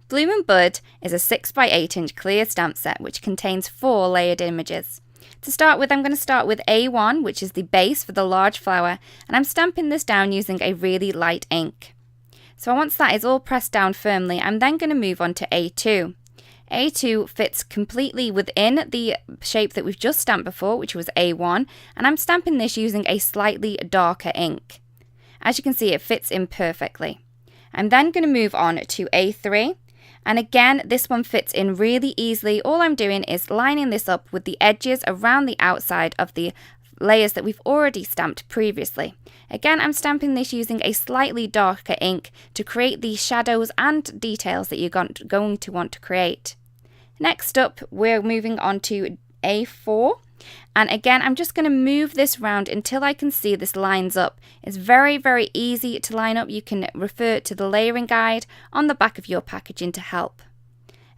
Bloom and Bud is a 6x8" clear stamp set which contains 4 layered images. To start with, I'm going to start with A1, which is the base for the large flower, and I'm stamping this down using a really light ink. So once that is all pressed down firmly, I'm then going to move on to A2. A2 fits completely within the shape that we've just stamped before, which was A1, and I'm stamping this using a slightly darker ink. As you can see, it fits in perfectly. I'm then going to move on to A3, and again, this one fits in really easily. All I'm doing is lining this up with the edges around the outside of the layers that we've already stamped previously. Again, I'm stamping this using a slightly darker ink to create the shadows and details that you're going to want to create. Next up, we're moving on to A4. And again, I'm just going to move this round until I can see this lines up. It's very, very easy to line up. You can refer to the layering guide on the back of your packaging to help.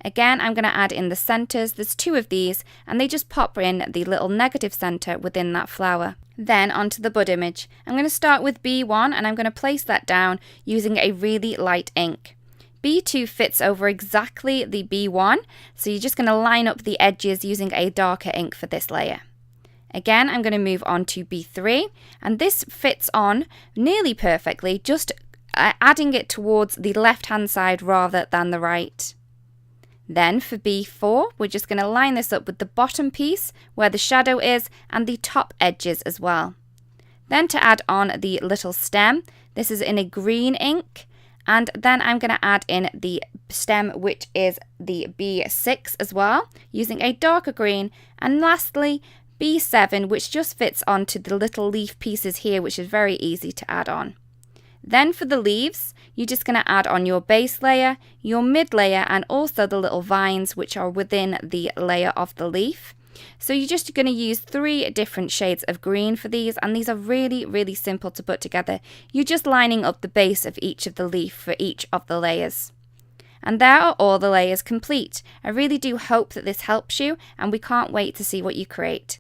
Again, I'm going to add in the centers. There's 2 of these, and they just pop in the little negative center within that flower. Then onto the bud image. I'm going to start with B1, and I'm going to place that down using a really light ink. B2 fits over exactly the B1, so you're just going to line up the edges using a darker ink for this layer. Again, I'm going to move on to B3, and this fits on nearly perfectly, just adding it towards the left-hand side rather than the right. Then for B4, we're just going to line this up with the bottom piece where the shadow is and the top edges as well. Then to add on the little stem, this is in a green ink. And then I'm going to add in the stem, which is the B6 as well, using a darker green. And lastly, B7, which just fits onto the little leaf pieces here, which is very easy to add on. Then for the leaves, you're just going to add on your base layer, your mid layer, and also the little vines, which are within the layer of the leaf. So you're just going to use 3 different shades of green for these, and these are really, really simple to put together. You're just lining up the base of each of the leaf for each of the layers. And there are all the layers complete. I really do hope that this helps you, and we can't wait to see what you create.